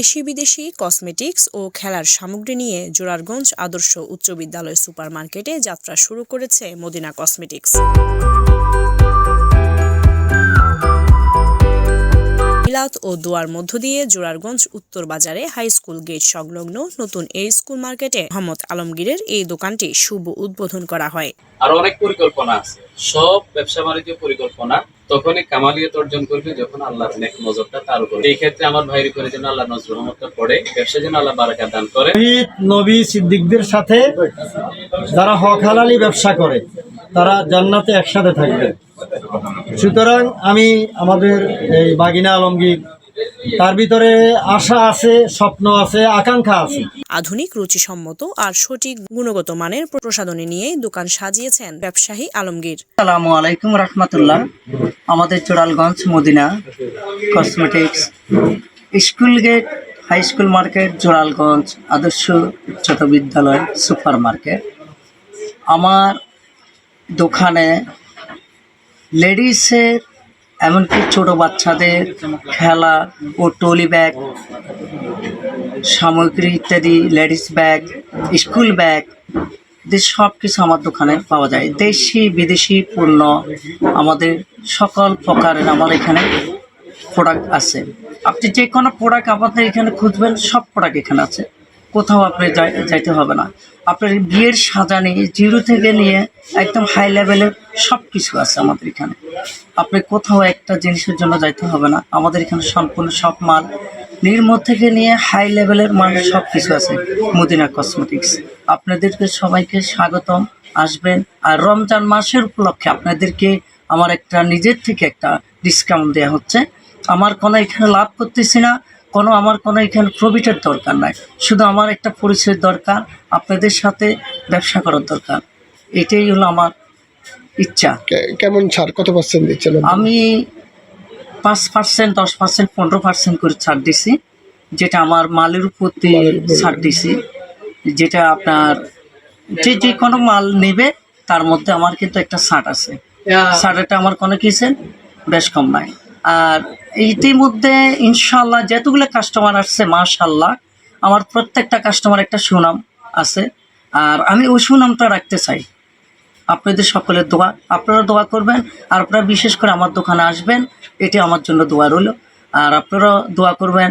দেশি বিদেশি কসমেটিক্স ও খেলার সামগ্রী নিয়ে জোরারগঞ্জ আদর্শ উচ্চ বিদ্যালয় সুপার মার্কেটে যাত্রা শুরু করেছে মদিনা কসমেটিক্স। মিলাদ ও দোয়ার মধ্য দিয়ে জোরারগঞ্জ উত্তর বাজারে হাই স্কুল গেট সংলগ্ন নতুন এই স্কুল মার্কেটে মোহাম্মদ আলমগীরের এই দোকানটি শুভ উদ্বোধন করা হয়। আরো অনেক পরিকল্পনা আছে, সব ব্যবসা বাণিজ্য পরিকল্পনা তখনই কামালিয়ত অর্জন করবে যখন আল্লাহর নেক নজরটা তার উপর। এই ক্ষেত্রে আমার ভাইয়ের উপরে যেন আল্লাহ নজর রহমতটা পড়ে, ব্যবসা যেন আল্লাহ বারাকাত দান করে। নবী সিদ্দিকদের সাথে যারা হক হালালি ব্যবসা করে তারা জান্নাতে একসাথে থাকবে। সুতরাং আমি আমাদের এই বাগিনা আলমগীর, তার ভিতরে আশা আছে, স্বপ্ন আছে, আকাঙ্ক্ষা আছে। আধুনিক, রুচিসম্মত আর সঠিক গুণগত মানের প্রসাধনী নিয়ে দোকান সাজিয়েছেন ব্যবসায়ী আলমগীর। আসসালামু আলাইকুম রাহমাতুল্লাহ। আমাদের Zorarganj Madina cosmetics school gate high school market, Zorarganj আদর্শ উচ্চতর বিদ্যালয় সুপার মার্কেট। আমার দোকানে লেডিসের এমনকি ছোট বাচ্চাদের খেলা ও ট্রলি ব্যাগ সামগ্রী ইত্যাদি, লেডিস ব্যাগ, স্কুল ব্যাগ, সব কিছু আমার দোকানে পাওয়া যায়। দেশি বিদেশি পণ্য আমাদের সকল প্রকারের আমার এখানে প্রোডাক্ট আছে। আপনি যে কোনো প্রোডাক্ট আমাদের এখানে খুঁজবেন, সব প্রোডাক্ট এখানে আছে, কোথাও আপনি যাইতে হবে না। আপনার বিয়ের সাজানি জিরো থেকে নিয়ে একদম হাই লেভেলের সব কিছু আছে আমাদের এখানে। আপনি কোথাও একটা জিনিসের জন্য যাইতে হবে না, আমাদের এখানে সম্পূর্ণ সব মাল নির্মল থেকে নিয়ে হাই লেভেলের মাল সব কিছু আছে মদিনা কসমেটিক্স। আপনাদেরকে সবাইকে স্বাগতম, আসবেন। আর রমজান মাসের উপলক্ষে আপনাদেরকে আমার একটা নিজের থেকে একটা ডিসকাউন্ট দেওয়া হচ্ছে। আমার কোনো এখানে লাভ করতেছি না, আমার কোনো এখানে প্রফিটের দরকার নাই, শুধু আমার একটা পরিচয়ের দরকার, আপনাদের সাথে ব্যবসা করার দরকার। এটাই হলো আমার ইচ্ছা। কেমন ছাড়, কত পার্সেন্ট দিচ্ছেন? আমি 5%, 10%, 15% করে ছাড় দিছি, যেটা আমার মালের উপর ছাড় দিছি। যেটা আপনার যে কোনো মাল নেবে তার মধ্যে আমার কিন্তু একটা ছাড় আছে। ছাড়টা আমার কোনো কিছু বেশ কম নাই। আর ইতিমধ্যে ইনশাল্লাহ যতগুলো কাস্টমার আসছে, মাশাল্লাহ আমার প্রত্যেকটা কাস্টমার একটা সুনাম আছে, আর আমি ওই সুনামটা রাখতে চাই। আপনাদের সকলের দোয়া, আপনারা দোয়া করবেন, আর আপনারা বিশেষ করে আমার দোকানে আসবেন, এটি আমার জন্য দোয়া রইল। আর আপনারা দোয়া করবেন,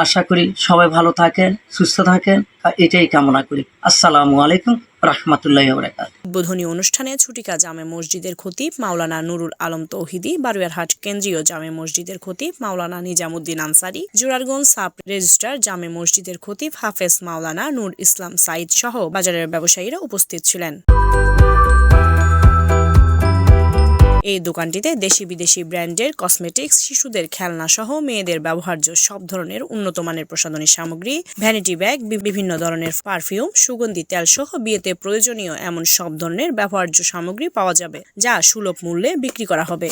আশা করি সবাই ভালো থাকেন, সুস্থ থাকেন, এটাই কামনা করি। আসসালামু আলাইকুম রাহমাতুল্লাহি ওয়া বারাকাতুহু। উদ্বোধনী অনুষ্ঠানে ছুটিকা জামে মসজিদের খতিব মাওলানা নুরুল আলম তৌহিদি, বারুয়ারহাট কেন্দ্রীয় জামে মসজিদের খতিব মাওলানা নিজামুদ্দিন আনসারি, জোরারগঞ্জ সাব রেজিস্ট্রার জামে মসজিদের খতিব হাফেজ মাওলানা নূর ইসলাম সাইদ সহ বাজারের ব্যবসায়ীরা উপস্থিত ছিলেন। এই দোকানটিতে দেশি বিদেশি ব্র্যান্ডের কসমেটিক্স, শিশুদের খেলনা সহ মেয়েদের ব্যবহার্য সব ধরনের উন্নত মানের প্রসাধনী সামগ্রী, ভ্যানিটি ব্যাগ, বিভিন্ন ধরনের পারফিউম, সুগন্ধি তেল সহ বিয়েতে প্রয়োজনীয় এমন সব ধরনের ব্যবহার্য সামগ্রী পাওয়া যাবে, যা সুলভ মূল্যে বিক্রি করা হবে।